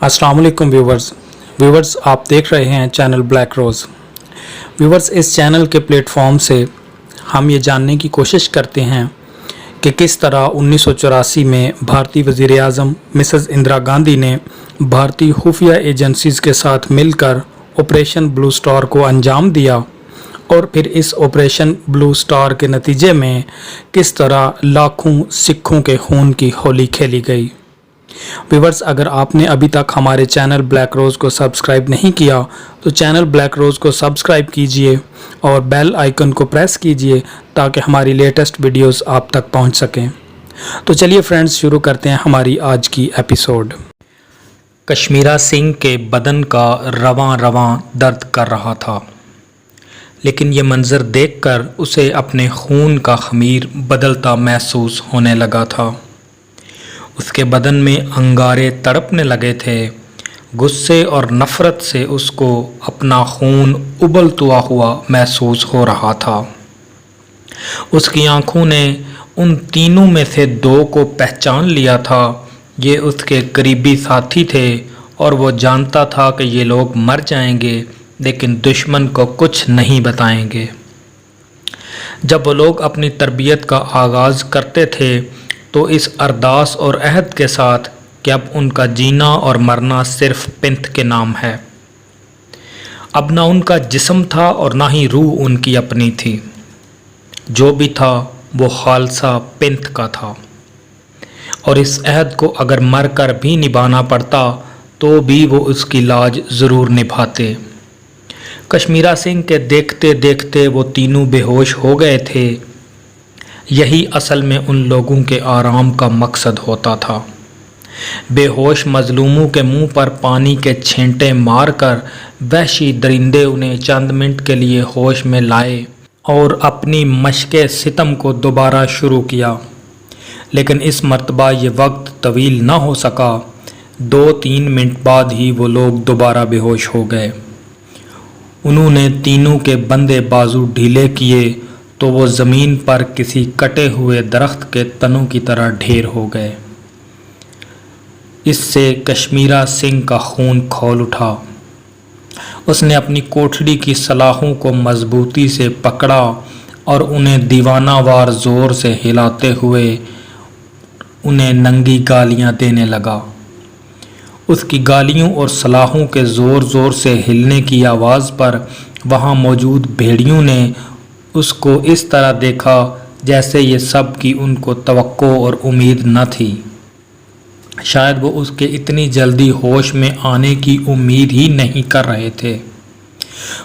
अस्सलाम वालेकुम व्यूवर्स आप देख रहे हैं चैनल ब्लैक रोज़। व्यूवर्स, इस चैनल के प्लेटफॉर्म से हम ये जानने की कोशिश करते हैं कि किस तरह 1984 में भारतीय वज़ीर आज़म मिसेस इंदिरा गांधी ने भारतीय खुफिया एजेंसीज़ के साथ मिलकर ऑपरेशन ब्लू स्टार को अंजाम दिया और फिर इस ऑपरेशन ब्लू स्टार के नतीजे में किस तरह लाखों सिखों के खून की होली खेली गई। व्यूवर्स, अगर आपने अभी तक हमारे चैनल ब्लैक रोज़ को सब्सक्राइब नहीं किया तो चैनल ब्लैक रोज़ को सब्सक्राइब कीजिए और बेल आइकन को प्रेस कीजिए ताकि हमारी लेटेस्ट वीडियोस आप तक पहुंच सकें। तो चलिए फ्रेंड्स, शुरू करते हैं हमारी आज की एपिसोड। कश्मीरा सिंह के बदन का रवां रवां दर्द कर रहा था, लेकिन ये मंज़र देखकर उसे अपने खून का ख़मीर बदलता महसूस होने लगा था। उसके बदन में अंगारे तड़पने लगे थे। गुस्से और नफ़रत से उसको अपना खून उबलता हुआ महसूस हो रहा था। उसकी आंखों ने उन तीनों में से दो को पहचान लिया था। ये उसके करीबी साथी थे और वो जानता था कि ये लोग मर जाएंगे, लेकिन दुश्मन को कुछ नहीं बताएंगे। जब वो लोग अपनी तरबियत का आगाज़ करते थे तो इस अरदास और अहद के साथ कि अब उनका जीना और मरना सिर्फ पिंथ के नाम है। अब ना उनका जिस्म था और ना ही रूह उनकी अपनी थी। जो भी था वो खालसा पिंथ का था, और इस अहद को अगर मर कर भी निभाना पड़ता तो भी वो उसकी लाज ज़रूर निभाते। कश्मीरा सिंह के देखते देखते वो तीनों बेहोश हो गए थे। यही असल में उन लोगों के आराम का मकसद होता था। बेहोश मजलूमों के मुंह पर पानी के छींटे मारकर वहशी दरिंदे उन्हें चंद मिनट के लिए होश में लाए और अपनी मशक़े सितम को दोबारा शुरू किया। लेकिन इस मर्तबा ये वक्त तवील न हो सका। 2-3 मिनट बाद ही वो लोग दोबारा बेहोश हो गए। उन्होंने तीनों के बंदे बाजू ढीले किए तो वो ज़मीन पर किसी कटे हुए दरख्त के तनों की तरह ढेर हो गए। इससे कश्मीरा सिंह का खून खौल उठा। उसने अपनी कोठड़ी की सलाखों को मजबूती से पकड़ा और उन्हें दीवानावार ज़ोर से हिलाते हुए उन्हें नंगी गालियां देने लगा। उसकी गालियों और सलाखों के ज़ोर ज़ोर से हिलने की आवाज़ पर वहाँ मौजूद भेड़ियों ने उसको इस तरह देखा जैसे ये सब की उनको तवक्को और उम्मीद न थी। शायद वो उसके इतनी जल्दी होश में आने की उम्मीद ही नहीं कर रहे थे।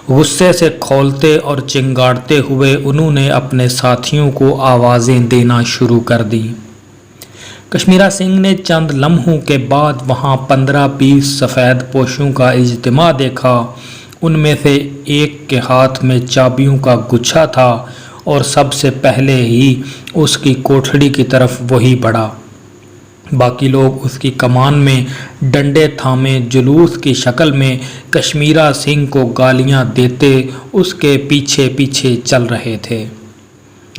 गुस्से से खौलते और चिंगाड़ते हुए उन्होंने अपने साथियों को आवाज़ें देना शुरू कर दी। कश्मीरा सिंह ने चंद लम्हों के बाद वहाँ 15-20 सफ़ेद पोशों का इज्तिमा देखा। उनमें से एक के हाथ में चाबियों का गुच्छा था और सबसे पहले ही उसकी कोठड़ी की तरफ वही बढ़ा। बाकी लोग उसकी कमान में डंडे थामे जुलूस की शक्ल में कश्मीरा सिंह को गालियां देते उसके पीछे पीछे चल रहे थे।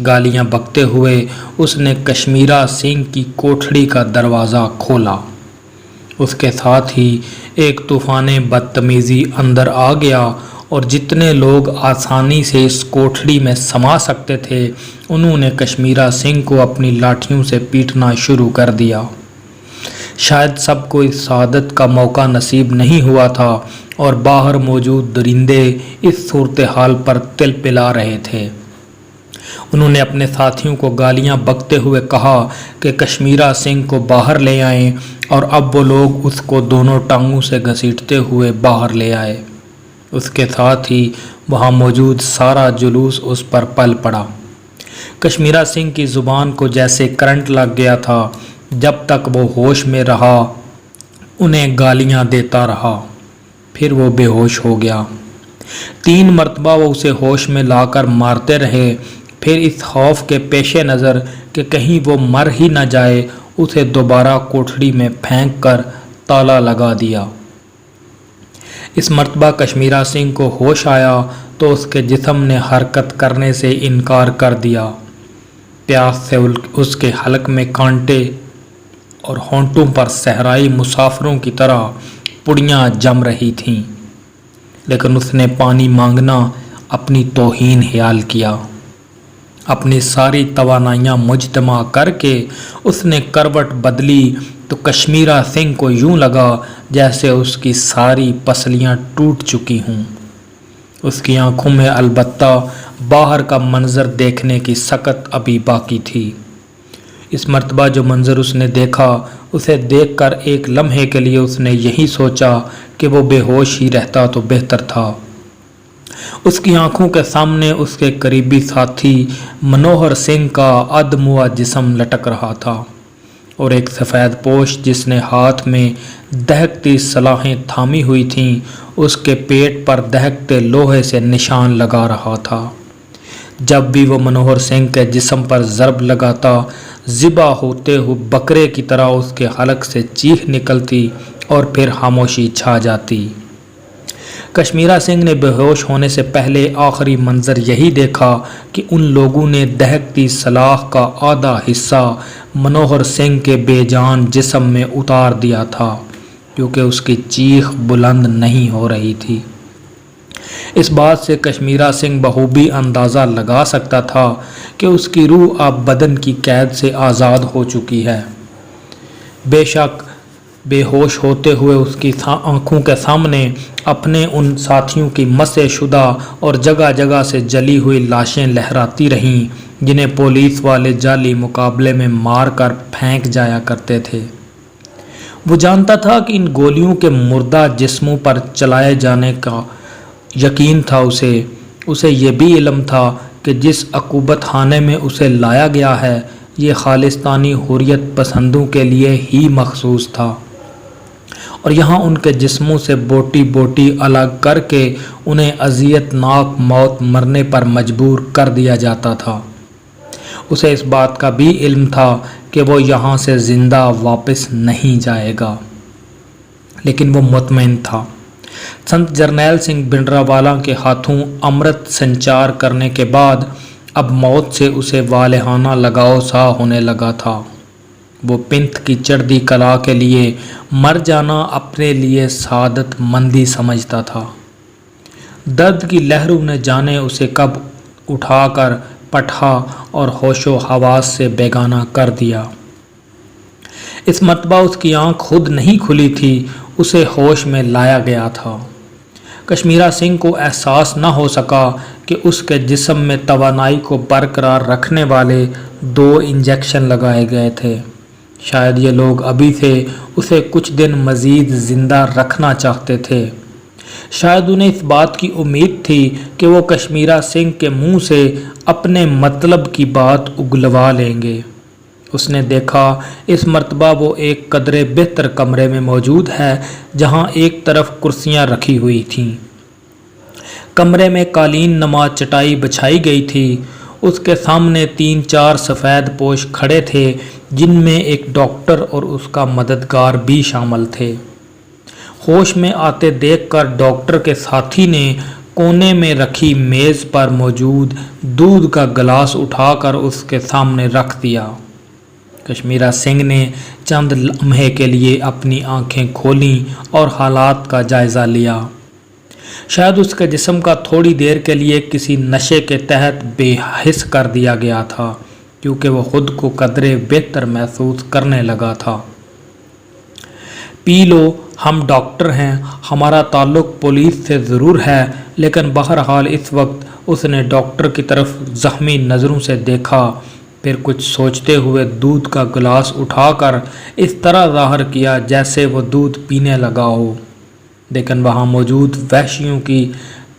गालियां बकते हुए उसने कश्मीरा सिंह की कोठड़ी का दरवाज़ा खोला। उसके साथ ही एक तूफ़ाने बदतमीज़ी अंदर आ गया और जितने लोग आसानी से इस कोठड़ी में समा सकते थे उन्होंने कश्मीरा सिंह को अपनी लाठियों से पीटना शुरू कर दिया। शायद सबको इस शहादत का मौका नसीब नहीं हुआ था और बाहर मौजूद दरिंदे इस सूरत हाल पर तिलपिला रहे थे। उन्होंने अपने साथियों को गालियां बकते हुए कहा कि कश्मीरा सिंह को बाहर ले आएं, और अब वो लोग उसको दोनों टांगों से घसीटते हुए बाहर ले आए। उसके साथ ही वहाँ मौजूद सारा जुलूस उस पर पल पड़ा। कश्मीरा सिंह की ज़ुबान को जैसे करंट लग गया था। जब तक वो होश में रहा उन्हें गालियां देता रहा, फिर वो बेहोश हो गया। 3 मरतबा वो उसे होश में लाकर मारते रहे। फिर इस खौफ के पेशे नज़र कि कहीं वो मर ही न जाए उसे दोबारा कोठड़ी में फेंक कर ताला लगा दिया। इस मर्तबा कश्मीरा सिंह को होश आया तो उसके जिस्म ने हरकत करने से इनकार कर दिया। प्यास से उसके हलक में कांटे और होंठों पर सहराई मुसाफिरों की तरह पुड़ियाँ जम रही थीं, लेकिन उसने पानी मांगना अपनी तौहीन ख्याल किया। अपनी सारी तवानाइयाँ मुजतमा करके उसने करवट बदली तो कश्मीरा सिंह को यूं लगा जैसे उसकी सारी पसलियाँ टूट चुकी हों। उसकी आंखों में अलबत्ता बाहर का मंजर देखने की सकत अभी बाकी थी। इस मर्तबा जो मंजर उसने देखा, उसे देखकर एक लम्हे के लिए उसने यही सोचा कि वो बेहोश ही रहता तो बेहतर था। उसकी आंखों के सामने उसके करीबी साथी मनोहर सिंह का अधमुआ जिस्म लटक रहा था और एक सफ़ेद पोश जिसने हाथ में दहकती सलाहें थामी हुई थीं, उसके पेट पर दहकते लोहे से निशान लगा रहा था। जब भी वो मनोहर सिंह के जिस्म पर ज़रब लगाता, ज़िबा होते हुए बकरे की तरह उसके हलक से चीख निकलती और फिर खामोशी छा जाती। कश्मीरा सिंह ने बेहोश होने से पहले आखिरी मंजर यही देखा कि उन लोगों ने दहकती सलाख का आधा हिस्सा मनोहर सिंह के बेजान जिस्म में उतार दिया था, क्योंकि उसकी चीख बुलंद नहीं हो रही थी। इस बात से कश्मीरा सिंह बखूबी अंदाज़ा लगा सकता था कि उसकी रूह अब बदन की कैद से आज़ाद हो चुकी है। बेशक बेहोश होते हुए उसकी आंखों के सामने अपने उन साथियों की मसे शुदा और जगह जगह से जली हुई लाशें लहराती रहीं, जिन्हें पुलिस वाले जाली मुकाबले में मार कर फेंक जाया करते थे। वो जानता था कि इन गोलियों के मुर्दा जिस्मों पर चलाए जाने का यकीन था। उसे ये भी इल्म था कि जिस अकूबत खाने में उसे लाया गया है, ये खालिस्तानी हुर्रियत पसंदों के लिए ही मखसूस था और यहाँ उनके जिस्मों से बोटी बोटी अलग करके उन्हें अज़ियतनाक मौत मरने पर मजबूर कर दिया जाता था। उसे इस बात का भी इल्म था कि वो यहाँ से ज़िंदा वापस नहीं जाएगा, लेकिन वो मुतमईन था। संत जरनैल सिंह भिंडरावाला के हाथों अमृत संचार करने के बाद अब मौत से उसे वालेहाना लगाव सा होने लगा था। वो पिंत की चढ़ती कला के लिए मर जाना अपने लिए सादत मंदी समझता था। दर्द की लहरों ने जाने उसे कब उठाकर पठा और होशो हवास से बेगाना कर दिया। इस मर्तबा उसकी आँख खुद नहीं खुली थी, उसे होश में लाया गया था। कश्मीरा सिंह को एहसास न हो सका कि उसके जिस्म में तवानाई को बरकरार रखने वाले 2 इंजेक्शन लगाए गए थे। शायद ये लोग अभी से उसे कुछ दिन मज़ीद ज़िंदा रखना चाहते थे। शायद उन्हें इस बात की उम्मीद थी कि वो कश्मीरा सिंह के मुंह से अपने मतलब की बात उगलवा लेंगे। उसने देखा इस मर्तबा वो एक कदरे बेहतर कमरे में मौजूद है, जहां एक तरफ कुर्सियां रखी हुई थीं। कमरे में कालीन नमा चटाई बिछाई गई थी। उसके सामने 3-4 सफ़ेद पोश खड़े थे, जिनमें एक डॉक्टर और उसका मददगार भी शामिल थे। होश में आते देखकर डॉक्टर के साथी ने कोने में रखी मेज़ पर मौजूद दूध का गिलास उठाकर उसके सामने रख दिया। कश्मीरा सिंह ने चंद लम्हे के लिए अपनी आंखें खोलीं और हालात का जायज़ा लिया। शायद उसके जिस्म का थोड़ी देर के लिए किसी नशे के तहत बेहिस कर दिया गया था, क्योंकि वो खुद को कदरे बेहतर महसूस करने लगा था। पी लो, हम डॉक्टर हैं, हमारा ताल्लुक़ पुलिस से ज़रूर है, लेकिन बहरहाल इस वक्त उसने डॉक्टर की तरफ ज़ख्मी नज़रों से देखा। फिर कुछ सोचते हुए दूध का गिलास उठाकर इस तरह ज़ाहिर किया जैसे वो दूध पीने लगा हो, लेकिन वहाँ मौजूद वहशियों की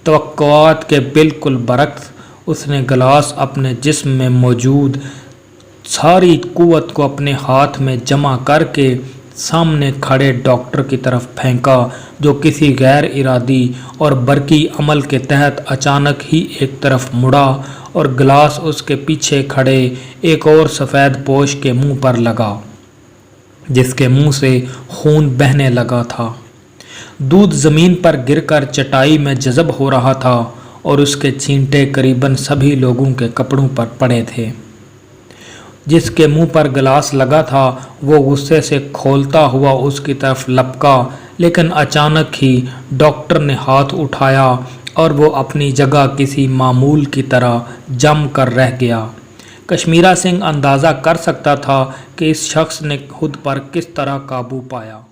तवक्कुआत के बिल्कुल बरक्स उसने गिलास अपने जिस्म में मौजूद सारी कुव्वत को अपने हाथ में जमा करके सामने खड़े डॉक्टर की तरफ फेंका, जो किसी गैर इरादी और बरकी अमल के तहत अचानक ही एक तरफ मुड़ा और गिलास उसके पीछे खड़े एक और सफ़ेद पोश के मुंह पर लगा, जिसके मुंह से खून बहने लगा था। दूध ज़मीन पर गिरकर चटाई में जज़ब हो रहा था और उसके छींटे करीबन सभी लोगों के कपड़ों पर पड़े थे। जिसके मुंह पर गिलास लगा था वो गुस्से से खोलता हुआ उसकी तरफ लपका, लेकिन अचानक ही डॉक्टर ने हाथ उठाया और वो अपनी जगह किसी मामूल की तरह जम कर रह गया। कश्मीरा सिंह अंदाज़ा कर सकता था कि इस शख्स ने खुद पर किस तरह काबू पाया।